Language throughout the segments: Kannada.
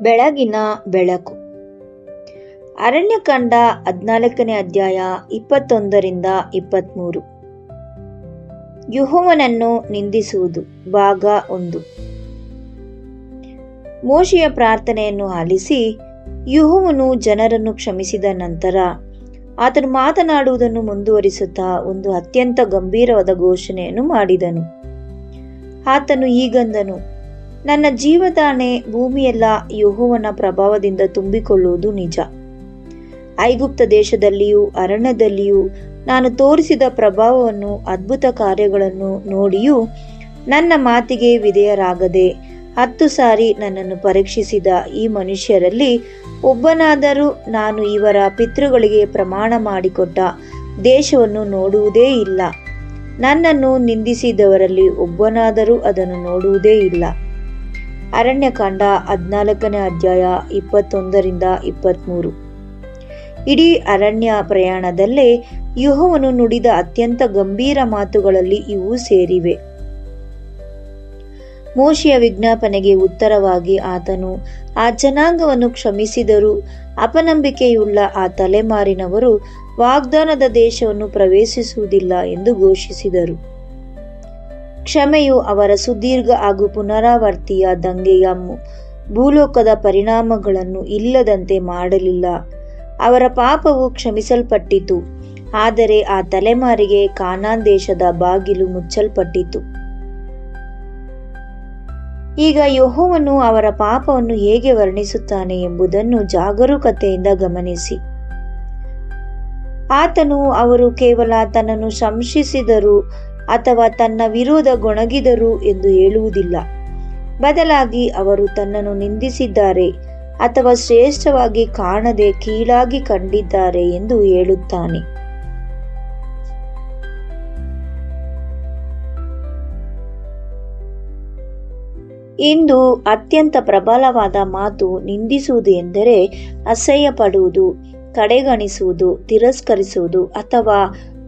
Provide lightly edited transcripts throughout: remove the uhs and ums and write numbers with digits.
ಬೆಳಗಿನ ಬೆಳಕು. ಅರಣ್ಯಕಾಂಡ 14ನೇ ಅಧ್ಯಾಯ 21ರಿಂದ 23. ಯೆಹೋವನನ್ನು ನಿಂದಿಸುವುದು ಭಾಗ 1. ಮೋಶೆಯ ಪ್ರಾರ್ಥನೆಯನ್ನು ಆಲಿಸಿ ಯೆಹೋವನು ಜನರನ್ನು ಕ್ಷಮಿಸಿದ ನಂತರ ಆತನು ಮಾತನಾಡುವುದನ್ನು ಮುಂದುವರಿಸುತ್ತಾ ಒಂದು ಅತ್ಯಂತ ಗಂಭೀರವಾದ ಘೋಷಣೆಯನ್ನು ಮಾಡಿದನು. ಆತನು ಹೀಗಂದನು, ನನ್ನ ಜೀವದಾಣೆ, ಭೂಮಿಯೆಲ್ಲ ಯೆಹೋವನ ಪ್ರಭಾವದಿಂದ ತುಂಬಿಕೊಳ್ಳುವುದು ನಿಜ. ಐಗುಪ್ತ ದೇಶದಲ್ಲಿಯೂ ಅರಣ್ಯದಲ್ಲಿಯೂ ನಾನು ತೋರಿಸಿದ ಪ್ರಭಾವವನ್ನು, ಅದ್ಭುತ ಕಾರ್ಯಗಳನ್ನು ನೋಡಿಯೂ ನನ್ನ ಮಾತಿಗೆ ವಿಧೇಯರಾಗದೆ 10 ಸಾರಿ ನನ್ನನ್ನು ಪರೀಕ್ಷಿಸಿದ ಈ ಮನುಷ್ಯರಲ್ಲಿ ಒಬ್ಬನಾದರೂ ನಾನು ಇವರ ಪಿತೃಗಳಿಗೆ ಪ್ರಮಾಣ ಮಾಡಿಕೊಟ್ಟ ದೇಶವನ್ನು ನೋಡುವುದೇ ಇಲ್ಲ. ನನ್ನನ್ನು ನಿಂದಿಸಿದವರಲ್ಲಿ ಒಬ್ಬನಾದರೂ ಅದನ್ನು ನೋಡುವುದೇ ಇಲ್ಲ. ಅರಣ್ಯಕಾಂಡ 14ನೇ ಅಧ್ಯಾಯ 21ರಿಂದ 23. ಇಡೀ ಅರಣ್ಯ ಪ್ರಯಾಣದಲ್ಲೇ ಯೆಹೋವನು ನುಡಿದ ಅತ್ಯಂತ ಗಂಭೀರ ಮಾತುಗಳಲ್ಲಿ ಇವು ಸೇರಿವೆ. ಮೋಶೆಯ ವಿಜ್ಞಾಪನೆಗೆ ಉತ್ತರವಾಗಿ ಆತನು ಆ ಜನಾಂಗವನ್ನು ಕ್ಷಮಿಸಿದರೂ ಅಪನಂಬಿಕೆಯುಳ್ಳ ಆ ತಲೆಮಾರಿನವರು ವಾಗ್ದಾನದ ದೇಶವನ್ನು ಪ್ರವೇಶಿಸುವುದಿಲ್ಲ ಎಂದು ಘೋಷಿಸಿದರು. ಕ್ಷಮೆಯು ಅವರ ಸುದೀರ್ಘ ಹಾಗೂ ಪುನರಾವರ್ತಿಯ ದಂಗೆಯ ಭೂಲೋಕದ ಪರಿಣಾಮಗಳನ್ನು ಇಲ್ಲದಂತೆ ಮಾಡಲಿಲ್ಲ. ಅವರ ಪಾಪವು ಕ್ಷಮಿಸಲ್ಪಟ್ಟಿತು, ಆದರೆ ಆ ತಲೆಮಾರಿಗೆ ಕಾನಾನ್ ದೇಶದ ಬಾಗಿಲು ಮುಚ್ಚಲ್ಪಟ್ಟಿತು. ಈಗ ಯೆಹೋವನು ಅವರ ಪಾಪವನ್ನು ಹೇಗೆ ವರ್ಣಿಸುತ್ತಾನೆ ಎಂಬುದನ್ನು ಜಾಗರೂಕತೆಯಿಂದ ಗಮನಿಸಿ. ಆತನು ಅವರು ಕೇವಲ ತನ್ನನ್ನು ಶಂಸಿಸಿದರು ಅಥವಾ ತನ್ನ ವಿರೋಧ ಗೊಣಗಿದರು ಎಂದು ಹೇಳುವುದಿಲ್ಲ. ಬದಲಾಗಿ ಅವರು ತನ್ನನ್ನು ನಿಂದಿಸಿದ್ದಾರೆ ಅಥವಾ ಶ್ರೇಷ್ಠವಾಗಿ ಕಾಣದೆ ಕೀಳಾಗಿ ಕಂಡಿದ್ದಾರೆ ಎಂದು ಹೇಳುತ್ತಾನೆ. ಇಂದು ಅತ್ಯಂತ ಪ್ರಬಲವಾದ ಮಾತು ನಿಂದಿಸುವುದು ಎಂದರೆ ಅಸಹ್ಯ ಪಡುವುದು, ಕಡೆಗಣಿಸುವುದು, ತಿರಸ್ಕರಿಸುವುದು ಅಥವಾ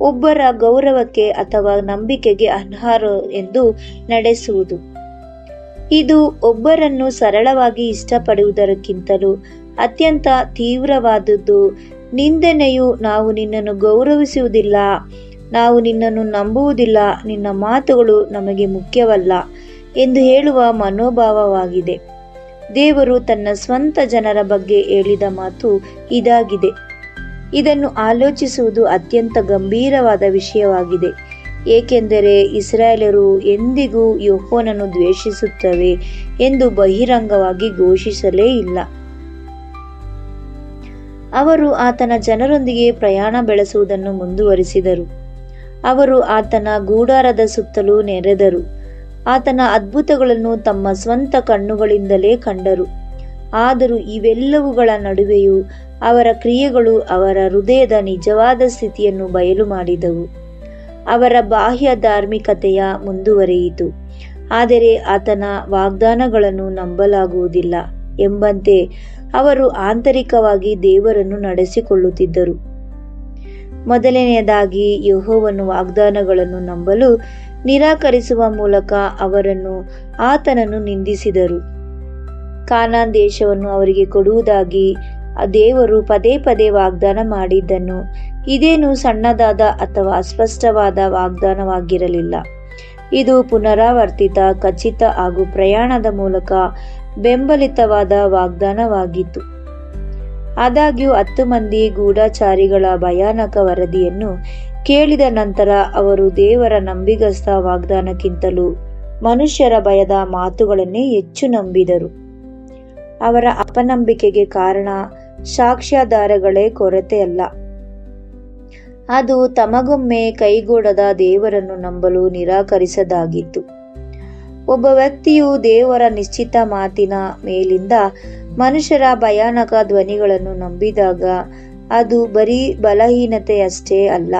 ಒಬ್ಬರ ಗೌರವಕ್ಕೆ ಅಥವಾ ನಂಬಿಕೆಗೆ ಅನರ್ಹ ಎಂದು ನಡೆಸುವುದು. ಇದು ಒಬ್ಬರನ್ನು ಸರಳವಾಗಿ ಇಷ್ಟಪಡುವುದಕ್ಕಿಂತಲೂ ಅತ್ಯಂತ ತೀವ್ರವಾದದ್ದು. ನಿಂದನೆಯು ನಾವು ನಿನ್ನನ್ನು ಗೌರವಿಸುವುದಿಲ್ಲ, ನಾವು ನಿನ್ನನ್ನು ನಂಬುವುದಿಲ್ಲ, ನಿನ್ನ ಮಾತುಗಳು ನಮಗೆ ಮುಖ್ಯವಲ್ಲ ಎಂದು ಹೇಳುವ ಮನೋಭಾವವಾಗಿದೆ. ದೇವರು ತನ್ನ ಸ್ವಂತ ಜನರ ಬಗ್ಗೆ ಹೇಳಿದ ಮಾತು ಇದಾಗಿದೆ. ಇದನ್ನು ಆಲೋಚಿಸುವುದು ಅತ್ಯಂತ ಗಂಭೀರವಾದ ವಿಷಯವಾಗಿದೆ, ಏಕೆಂದರೆ ಇಸ್ರಾಯೇಲರು ಎಂದಿಗೂ ಯೆಹೋವನನ್ನು ದ್ವೇಷಿಸುತ್ತವೆ ಎಂದು ಬಹಿರಂಗವಾಗಿ ಘೋಷಿಸಲೇ ಇಲ್ಲ. ಅವರು ಆತನ ಜನರೊಂದಿಗೆ ಪ್ರಯಾಣ ಬೆಳೆಸುವುದನ್ನು ಮುಂದುವರಿಸಿದರು. ಅವರು ಆತನ ಗುಡಾರದ ಸುತ್ತಲೂ ನೆರೆದರು. ಆತನ ಅದ್ಭುತಗಳನ್ನು ತಮ್ಮ ಸ್ವಂತ ಕಣ್ಣುಗಳಿಂದಲೇ ಕಂಡರು. ಆದರೂ ಇವೆಲ್ಲವುಗಳ ನಡುವೆಯೂ ಅವರ ಕ್ರಿಯೆಗಳು ಅವರ ಹೃದಯದ ನಿಜವಾದ ಸ್ಥಿತಿಯನ್ನು ಬಯಲು ಮಾಡಿದವು. ಅವರ ಬಾಹ್ಯ ಧಾರ್ಮಿಕತೆಯ ಮುಂದುವರಿಯಿತು, ಆದರೆ ಆತನ ವಾಗ್ದಾನಗಳನ್ನು ನಂಬಲಾಗುವುದಿಲ್ಲ ಎಂಬಂತೆ ಅವರು ಆಂತರಿಕವಾಗಿ ದೇವರನ್ನು ನಡೆಸಿಕೊಳ್ಳುತ್ತಿದ್ದರು. ಮೊದಲನೆಯದಾಗಿ, ಯೆಹೋವನ ವಾಗ್ದಾನಗಳನ್ನು ನಂಬಲು ನಿರಾಕರಿಸುವ ಮೂಲಕ ಅವರನ್ನು ಆತನನ್ನು ನಿಂದಿಸಿದರು. ಕಾನಾನ್ ದೇಶವನ್ನು ಅವರಿಗೆ ಕೊಡುವುದಾಗಿ ದೇವರು ಪದೇ ಪದೇ ವಾಗ್ದಾನ ಮಾಡಿದ್ದನ್ನು ಇದೇನು ಸಣ್ಣದಾದ ಅಥವಾ ಅಸ್ಪಷ್ಟವಾದ ವಾಗ್ದಾನವಾಗಿರಲಿಲ್ಲ. ಇದು ಪುನರಾವರ್ತಿತ, ಖಚಿತ ಹಾಗೂ ಪ್ರಯಾಣದ ಮೂಲಕ ಬೆಂಬಲಿತವಾದ ವಾಗ್ದಾನವಾಗಿತ್ತು. ಆದಾಗ್ಯೂ 10 ಮಂದಿ ಗೂಢಚಾರಿಗಳ ಭಯಾನಕ ವರದಿಯನ್ನು ಕೇಳಿದ ನಂತರ ಅವರು ದೇವರ ನಂಬಿಗಸ್ತ ವಾಗ್ದಾನಕ್ಕಿಂತಲೂ ಮನುಷ್ಯರ ಭಯದ ಮಾತುಗಳನ್ನೇ ಹೆಚ್ಚು ನಂಬಿದರು. ಅವರ ಅಪನಂಬಿಕೆಗೆ ಕಾರಣ ಸಾಕ್ಷ್ಯಾಧಾರಗಳೇ ಕೊರತೆಯಲ್ಲ, ಅದು ತಮಗೊಮ್ಮೆ ಕೈಗೂಡದ ದೇವರನ್ನು ನಂಬಲು ನಿರಾಕರಿಸದಾಗಿತ್ತು. ಒಬ್ಬ ವ್ಯಕ್ತಿಯು ದೇವರ ನಿಶ್ಚಿತ ಮಾತಿನ ಮೇಲಿಂದ ಮನುಷ್ಯರ ಭಯಾನಕ ಧ್ವನಿಗಳನ್ನು ನಂಬಿದಾಗ ಅದು ಬರೀ ಬಲಹೀನತೆಯಷ್ಟೇ ಅಲ್ಲ,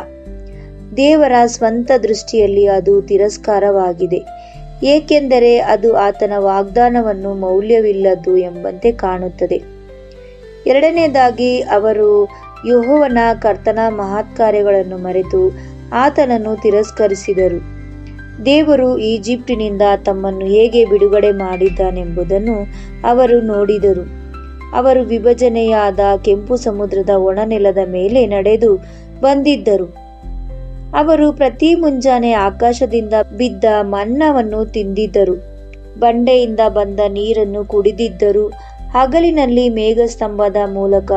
ದೇವರ ಸ್ವಂತ ದೃಷ್ಟಿಯಲ್ಲಿ ಅದು ತಿರಸ್ಕಾರವಾಗಿದೆ, ಏಕೆಂದರೆ ಅದು ಆತನ ವಾಗ್ದಾನವನ್ನು ಮೌಲ್ಯವಿಲ್ಲದ್ದು ಎಂಬಂತೆ ಕಾಣುತ್ತದೆ. ಎರಡನೇದಾಗಿ, ಅವರು ಯೆಹೋವನ ಕರ್ತನ ಮಹತ್ಕಾರ್ಯಗಳನ್ನು ಮರೆತು ಆತನನ್ನು ತಿರಸ್ಕರಿಸಿದರು. ದೇವರು ಈಜಿಪ್ಟಿನಿಂದ ತಮ್ಮನ್ನು ಹೇಗೆ ಬಿಡುಗಡೆ ಮಾಡಿದ್ದಾನೆಂಬುದನ್ನು ಅವರು ನೋಡಿದರು. ಅವರು ವಿಭಜನೆಯಾದ ಕೆಂಪು ಸಮುದ್ರದ ಒಣನೆಲದ ಮೇಲೆ ನಡೆದು ಬಂದಿದ್ದರು. ಅವರು ಪ್ರತಿ ಮುಂಜಾನೆ ಆಕಾಶದಿಂದ ಬಿದ್ದ ಮನ್ನವನ್ನು ತಿಂದಿದ್ದರು, ಬಂಡೆಯಿಂದ ಬಂದ ನೀರನ್ನು ಕುಡಿದಿದ್ದರು. ಹಗಲಿನಲ್ಲಿ ಮೇಘಸ್ತಂಭದ ಮೂಲಕ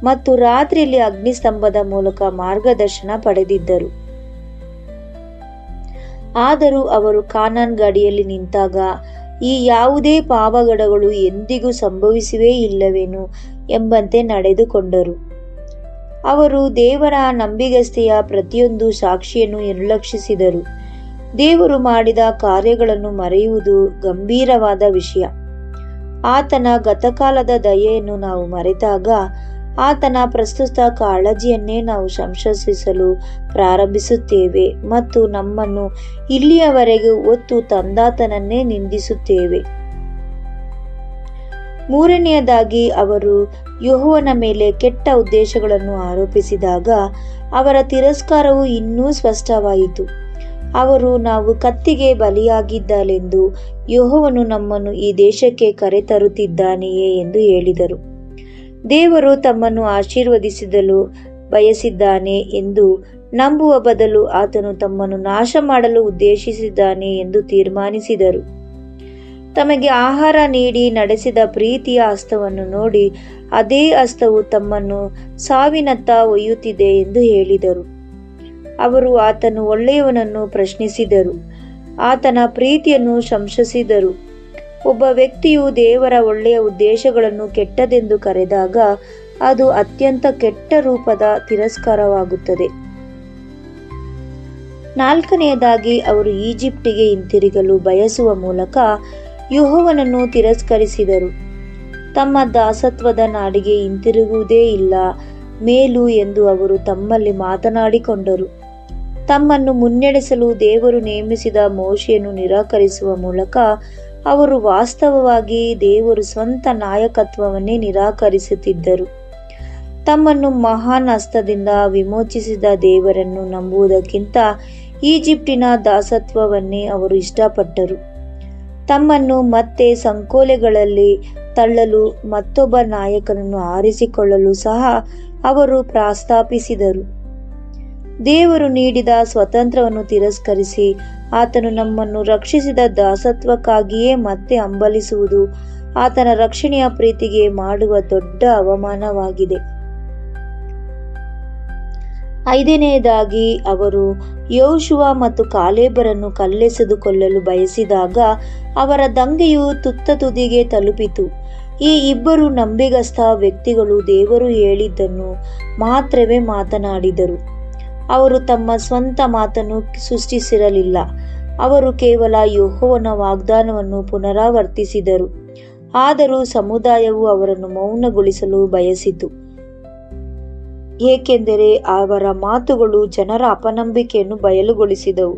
ಮತ್ತು ರಾತ್ರಿಯಲ್ಲಿ ಅಗ್ನಿಸ್ತಂಭದ ಮೂಲಕ ಮಾರ್ಗದರ್ಶನ ಪಡೆದಿದ್ದರು. ಆದರೂ ಅವರು ಕಾನಾನ್ ಗಡಿಯಲ್ಲಿ ನಿಂತಾಗ ಈ ಯಾವುದೇ ಪಾವಗಡಗಳು ಎಂದಿಗೂ ಸಂಭವಿಸಿವೇ ಇಲ್ಲವೇನು ಎಂಬಂತೆ ನಡೆದುಕೊಂಡರು. ಅವರು ದೇವರ ನಂಬಿಗಸ್ತೆಯ ಪ್ರತಿಯೊಂದು ಸಾಕ್ಷಿಯನ್ನು ನಿರ್ಲಕ್ಷಿಸಿದರು. ದೇವರು ಮಾಡಿದ ಕಾರ್ಯಗಳನ್ನು ಮರೆಯುವುದು ಗಂಭೀರವಾದ ವಿಷಯ. ಆತನ ಗತಕಾಲದ ದಯೆಯನ್ನು ನಾವು ಮರೆತಾಗ ಆತನ ಪ್ರಸ್ತುತ ಕಾಳಜಿಯನ್ನೇ ನಾವು ಸಂಶಯಿಸಲು ಪ್ರಾರಂಭಿಸುತ್ತೇವೆ ಮತ್ತು ನಮ್ಮನ್ನು ಇಲ್ಲಿಯವರೆಗೆ ಹೊತ್ತು ತಂದಾತನನ್ನೇ ನಿಂದಿಸುತ್ತೇವೆ. ಮೂರನೆಯದಾಗಿ, ಅವರು ಯೆಹೋವನ ಮೇಲೆ ಕೆಟ್ಟ ಉದ್ದೇಶಗಳನ್ನು ಆರೋಪಿಸಿದಾಗ ಅವರ ತಿರಸ್ಕಾರವು ಇನ್ನೂ ಸ್ಪಷ್ಟವಾಯಿತು. ಅವರು ನಾವು ಕತ್ತಿಗೆ ಬಲಿಯಾಗಿದ್ದಲೆಂದು ಯೆಹೋವನು ನಮ್ಮನ್ನು ಈ ದೇಶಕ್ಕೆ ಕರೆತರುತ್ತಿದ್ದಾನೆಯೇ ಎಂದು ಹೇಳಿದರು. ದೇವರು ತಮ್ಮನ್ನು ಆಶೀರ್ವದಿಸಲು ಬಯಸಿದ್ದಾನೆ ಎಂದು ನಂಬುವ ಬದಲು ಆತನು ತಮ್ಮನ್ನು ನಾಶ ಮಾಡಲು ಉದ್ದೇಶಿಸಿದ್ದಾನೆ ಎಂದು ತೀರ್ಮಾನಿಸಿದರು. ತಮಗೆ ಆಹಾರ ನೀಡಿ ನಡೆಸಿದ ಪ್ರೀತಿಯ ಹಸ್ತವನ್ನು ನೋಡಿ ಅದೇ ಹಸ್ತವು ತಮ್ಮನ್ನು ಸಾವಿನತ್ತ ಒಯ್ಯುತ್ತಿದೆ ಎಂದು ಹೇಳಿದರು. ಅವರು ಆತನು ಒಳ್ಳೆಯವನನ್ನು ಪ್ರಶ್ನಿಸಿದರು, ಆತನ ಪ್ರೀತಿಯನ್ನು ಸಂಶಯಿಸಿದರು. ಒಬ್ಬ ವ್ಯಕ್ತಿಯು ದೇವರ ಒಳ್ಳೆಯ ಉದ್ದೇಶಗಳನ್ನು ಕೆಟ್ಟದೆಂದು ಕರೆದಾಗ ಅದು ಅತ್ಯಂತ ಕೆಟ್ಟ ರೂಪದ ತಿರಸ್ಕಾರವಾಗುತ್ತದೆ. ನಾಲ್ಕನೆಯದಾಗಿ, ಅವರು ಈಜಿಪ್ಟಿಗೆ ಹಿಂತಿರುಗಲು ಬಯಸುವ ಮೂಲಕ ಯೆಹೋವನನ್ನು ತಿರಸ್ಕರಿಸಿದರು. ತಮ್ಮ ದಾಸತ್ವದ ನಾಡಿಗೆ ಹಿಂತಿರುಗುವುದೇ ಇಲ್ಲ ಮೇಲು ಎಂದು ಅವರು ತಮ್ಮಲ್ಲಿ ಮಾತನಾಡಿಕೊಂಡರು. ತಮ್ಮನ್ನು ಮುನ್ನಡೆಸಲು ದೇವರು ನೇಮಿಸಿದ ಮೋಶೆಯನ್ನು ನಿರಾಕರಿಸುವ ಮೂಲಕ ಅವರು ವಾಸ್ತವವಾಗಿ ದೇವರು ಸ್ವಂತ ನಾಯಕತ್ವವನ್ನೇ ನಿರಾಕರಿಸುತ್ತಿದ್ದರು. ತಮ್ಮನ್ನು ಮಹಾನ್ ಹಸ್ತದಿಂದ ವಿಮೋಚಿಸಿದ ದೇವರನ್ನು ನಂಬುವುದಕ್ಕಿಂತ ಈಜಿಪ್ಟಿನ ದಾಸತ್ವವನ್ನೇ ಅವರು ಇಷ್ಟಪಟ್ಟರು. ತಮ್ಮನ್ನು ಮತ್ತೆ ಸಂಕೋಲೆಗಳಲ್ಲಿ ತಳ್ಳಲು ಮತ್ತೊಬ್ಬ ನಾಯಕನನ್ನು ಆರಿಸಿಕೊಳ್ಳಲು ಸಹ ಅವರು ಪ್ರಸ್ತಾಪಿಸಿದರು. ದೇವರು ನೀಡಿದ ಸ್ವಾತಂತ್ರ್ಯವನ್ನು ತಿರಸ್ಕರಿಸಿ ಆತನು ನಮ್ಮನ್ನು ರಕ್ಷಿಸಿದ ದಾಸತ್ವಕ್ಕಾಗಿಯೇ ಮತ್ತೆ ಹಂಬಲಿಸುವುದು ಆತನ ರಕ್ಷಣೆಯ ಪ್ರೀತಿಗೆ ಮಾಡುವ ದೊಡ್ಡ ಅವಮಾನವಾಗಿದೆ. ಐದನೆಯದಾಗಿ, ಅವರು ಯೆಹೋಶುವ ಮತ್ತು ಕಾಲೇಬರನ್ನು ಕಲ್ಲೆಸೆದು ಕೊಲ್ಲಲು ಬಯಸಿದಾಗ ಅವರ ದಂಗೆಯು ತುತ್ತ ತುದಿಗೆ ತಲುಪಿತು. ಈ ಇಬ್ಬರು ನಂಬಿಗಸ್ತ ವ್ಯಕ್ತಿಗಳು ದೇವರು ಹೇಳಿದ್ದನ್ನು ಮಾತ್ರವೇ ಮಾತನಾಡಿದರು. ಅವರು ತಮ್ಮ ಸ್ವಂತ ಮಾತನ್ನು ಸೃಷ್ಟಿಸಿರಲಿಲ್ಲ. ಅವರು ಕೇವಲ ಯೆಹೋವನ ವಾಗ್ದಾನವನ್ನು ಪುನರಾವರ್ತಿಸಿದರು. ಆದರೂ ಸಮುದಾಯವು ಅವರನ್ನು ಮೌನಗೊಳಿಸಲು ಬಯಸಿತು, ಏಕೆಂದರೆ ಅವರ ಮಾತುಗಳು ಜನರ ಅಪನಂಬಿಕೆಯನ್ನು ಬಯಲುಗೊಳಿಸಿದವು.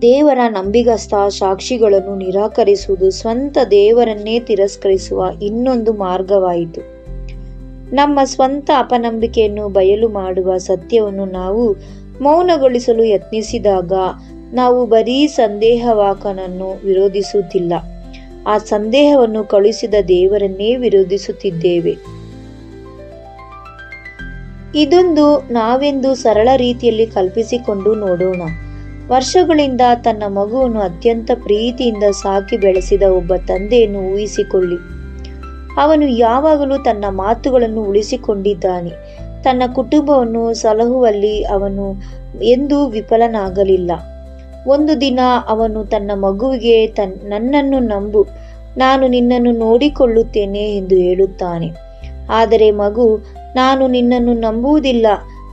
ದೇವರ ನಂಬಿಗಸ್ತ ಸಾಕ್ಷಿಗಳನ್ನು ನಿರಾಕರಿಸುವುದು ಸ್ವಂತ ದೇವರನ್ನೇ ತಿರಸ್ಕರಿಸುವ ಇನ್ನೊಂದು ಮಾರ್ಗವಾಯಿತು. ನಮ್ಮ ಸ್ವಂತ ಅಪನಂಬಿಕೆಯನ್ನು ಬಯಲು ಮಾಡುವ ಸತ್ಯವನ್ನು ನಾವು ಮೌನಗೊಳಿಸಲು ಯತ್ನಿಸಿದಾಗ ನಾವು ಬರೀ ಸಂದೇಹವಾಹಕನನ್ನು ವಿರೋಧಿಸುತ್ತಿಲ್ಲ, ಆ ಸಂದೇಹವನ್ನು ಕಳುಹಿಸಿದ ದೇವರನ್ನೇ ವಿರೋಧಿಸುತ್ತಿದ್ದೇವೆ. ಇದೊಂದು ನಾವೆಂದು ಸರಳ ರೀತಿಯಲ್ಲಿ ಕಲ್ಪಿಸಿಕೊಂಡು ನೋಡೋಣ. ವರ್ಷಗಳಿಂದ ತನ್ನ ಮಗುವನ್ನು ಅತ್ಯಂತ ಪ್ರೀತಿಯಿಂದ ಸಾಕಿ ಬೆಳೆಸಿದ ಒಬ್ಬ ತಂದೆಯನ್ನು ಊಹಿಸಿಕೊಳ್ಳಿ. ಅವನು ಯಾವಾಗಲೂ ತನ್ನ ಮಾತುಗಳನ್ನು ಉಳಿಸಿಕೊಂಡಿದ್ದಾನೆ. ತನ್ನ ಕುಟುಂಬವನ್ನು ಸಲಹುವಲ್ಲಿ ಅವನು ಎಂದೂ ವಿಫಲನಾಗಲಿಲ್ಲ. ಒಂದು ದಿನ ಅವನು ತನ್ನ ಮಗುವಿಗೆ ನನ್ನನ್ನು ನಂಬು, ನಾನು ನಿನ್ನನ್ನು ನೋಡಿಕೊಳ್ಳುತ್ತೇನೆ ಎಂದು ಹೇಳುತ್ತಾನೆ. ಆದರೆ ಮಗು, ನಾನು ನಿನ್ನನ್ನು ನಂಬುವುದಿಲ್ಲ,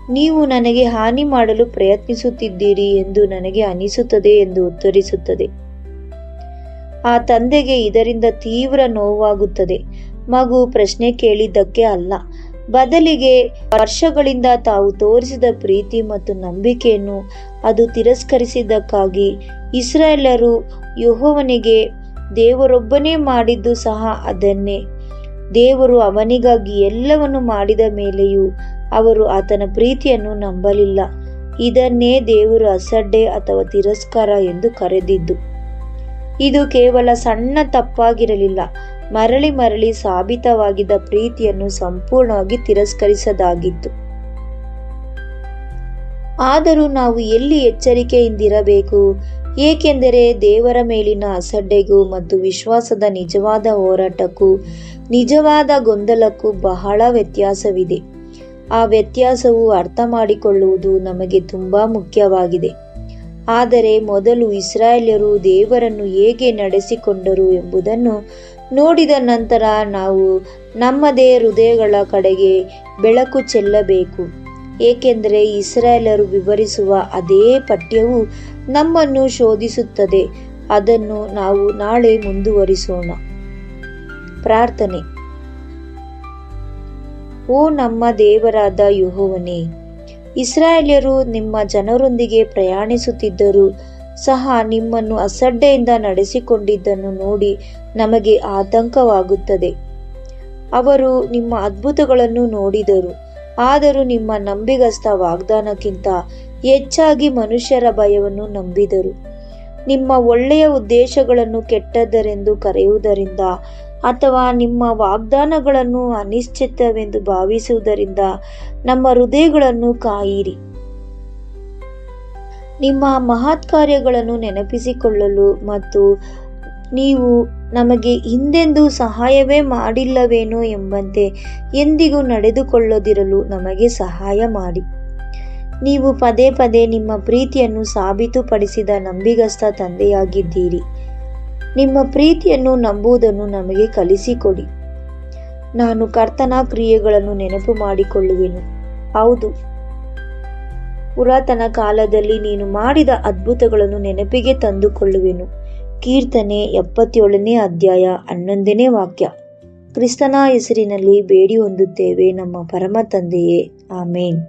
ನೀವು ನನಗೆ ಹಾನಿ ಮಾಡಲು ಪ್ರಯತ್ನಿಸುತ್ತಿದ್ದೀರಿ ಎಂದು ನನಗೆ ಅನಿಸುತ್ತದೆ ಎಂದು ಉತ್ತರಿಸುತ್ತದೆ. ಆ ತಂದೆಗೆ ಇದರಿಂದ ತೀವ್ರ ನೋವಾಗುತ್ತದೆ. ಮಗು ಪ್ರಶ್ನೆ ಕೇಳಿದ್ದಕ್ಕೆ ಅಲ್ಲ, ಬದಲಿಗೆ ವರ್ಷಗಳಿಂದ ತಾವು ತೋರಿಸಿದ ಪ್ರೀತಿ ಮತ್ತು ನಂಬಿಕೆಯನ್ನು ಅದು ತಿರಸ್ಕರಿಸಿದ್ದಕ್ಕಾಗಿ. ಇಸ್ರಾಯೇಲ್ಯರು ಯೆಹೋವನಿಗೆ ದೇವರೊಬ್ಬನೇ ಮಾಡಿದ್ದು ಸಹ ಅದನ್ನೇ. ದೇವರು ಅವನಿಗಾಗಿ ಎಲ್ಲವನ್ನು ಮಾಡಿದ ಮೇಲೆಯೂ ಅವರು ಆತನ ಪ್ರೀತಿಯನ್ನು ನಂಬಲಿಲ್ಲ. ಇದನ್ನೇ ದೇವರು ಅಸಡ್ಡೆ ಅಥವಾ ತಿರಸ್ಕಾರ ಎಂದು ಕರೆದಿದ್ದು. ಇದು ಕೇವಲ ಸಣ್ಣ ತಪ್ಪಾಗಿರಲಿಲ್ಲ, ಮರಳಿ ಮರಳಿ ಸಾಬೀತವಾಗಿದ್ದ ಪ್ರೀತಿಯನ್ನು ಸಂಪೂರ್ಣವಾಗಿ ತಿರಸ್ಕರಿಸದಾಗಿತ್ತು. ಆದರೂ ನಾವು ಎಲ್ಲಿ ಎಚ್ಚರಿಕೆಯಿಂದಿರಬೇಕು, ಏಕೆಂದರೆ ದೇವರ ಮೇಲಿನ ಅಸಡ್ಡೆಗೂ ಮತ್ತು ವಿಶ್ವಾಸದ ನಿಜವಾದ ಹೋರಾಟಕ್ಕೂ ನಿಜವಾದ ಗೊಂದಲಕ್ಕೂ ಬಹಳ ವ್ಯತ್ಯಾಸವಿದೆ. ಆ ವ್ಯತ್ಯಾಸವು ಅರ್ಥ ಮಾಡಿಕೊಳ್ಳುವುದು ನಮಗೆ ತುಂಬಾ ಮುಖ್ಯವಾಗಿದೆ. ಆದರೆ ಮೊದಲು ಇಸ್ರಾಯೇಲ್ಯರು ದೇವರನ್ನು ಹೇಗೆ ನಡೆಸಿಕೊಂಡರು ಎಂಬುದನ್ನು ನೋಡಿದ ನಂತರ ನಾವು ನಮ್ಮದೇ ಹೃದಯಗಳ ಕಡೆಗೆ ಬೆಳಕು ಚೆಲ್ಲಬೇಕು. ಏಕೆಂದರೆ ಇಸ್ರಾಯೇಲರು ವಿವರಿಸುವ ಅದೇ ಪಠ್ಯವು ನಮ್ಮನ್ನು ಶೋಧಿಸುತ್ತದೆ. ಅದನ್ನು ನಾವು ನಾಳೆ ಮುಂದುವರಿಸೋಣ. ಪ್ರಾರ್ಥನೆ. ಓ ನಮ್ಮ ದೇವರಾದ ಯೆಹೋವನೇ, ಇಸ್ರಾಯೇಲ್ಯರು ನಿಮ್ಮ ಜನರೊಂದಿಗೆ ಪ್ರಯಾಣಿಸುತ್ತಿದ್ದರೂ ಸಹ ನಿಮ್ಮನ್ನು ಅಸಡ್ಡೆಯಿಂದ ನಡೆಸಿಕೊಂಡಿದ್ದನ್ನು ನೋಡಿ ನಮಗೆ ಆತಂಕವಾಗುತ್ತದೆ. ಅವರು ನಿಮ್ಮ ಅದ್ಭುತಗಳನ್ನು ನೋಡಿದರು, ಆದರೂ ನಿಮ್ಮ ನಂಬಿಗಸ್ತ ವಾಗ್ದಾನಕ್ಕಿಂತ ಹೆಚ್ಚಾಗಿ ಮನುಷ್ಯರ ಭಯವನ್ನು ನಂಬಿದರು. ನಿಮ್ಮ ಒಳ್ಳೆಯ ಉದ್ದೇಶಗಳನ್ನು ಕೆಟ್ಟದ್ದರೆಂದು ಕರೆಯುವುದರಿಂದ ಅಥವಾ ನಿಮ್ಮ ವಾಗ್ದಾನಗಳನ್ನು ಅನಿಶ್ಚಿತವೆಂದು ಭಾವಿಸುವುದರಿಂದ ನಮ್ಮ ಹೃದಯಗಳನ್ನು ಕಾಯಿರಿ. ನಿಮ್ಮ ಮಹತ್ ಕಾರ್ಯಗಳನ್ನು ನೆನಪಿಸಿಕೊಳ್ಳಲು ಮತ್ತು ನೀವು ನಮಗೆ ಹಿಂದೆಂದೂ ಸಹಾಯವೇ ಮಾಡಿಲ್ಲವೇನೋ ಎಂಬಂತೆ ಎಂದಿಗೂ ನಡೆದುಕೊಳ್ಳದಿರಲು ನಮಗೆ ಸಹಾಯ ಮಾಡಿ. ನೀವು ಪದೇ ಪದೇ ನಿಮ್ಮ ಪ್ರೀತಿಯನ್ನು ಸಾಬೀತುಪಡಿಸಿದ ನಂಬಿಗಸ್ತ ತಂದೆಯಾಗಿದ್ದೀರಿ. ನಿಮ್ಮ ಪ್ರೀತಿಯನ್ನು ನಂಬುವುದನ್ನು ನಮಗೆ ಕಲಿಸಿಕೊಡಿ. ನಾನು ಕರ್ತನ ಕ್ರಿಯೆಗಳನ್ನು ನೆನಪು ಮಾಡಿಕೊಳ್ಳುವೆನು. ಹೌದು, ಪುರಾತನ ಕಾಲದಲ್ಲಿ ನೀನು ಮಾಡಿದ ಅದ್ಭುತಗಳನ್ನು ನೆನಪಿಗೆ ತಂದುಕೊಳ್ಳುವೆನು. ಕೀರ್ತನೆ 77ನೇ ಅಧ್ಯಾಯ 11ನೇ ವಾಕ್ಯ. ಕ್ರಿಸ್ತನ ಹೆಸರಿನಲ್ಲಿ ಬೇಡಿ ಹೊಂದುತ್ತೇವೆ ನಮ್ಮ ಪರಮ ತಂದೆಯೇ, ಆಮೇನ್.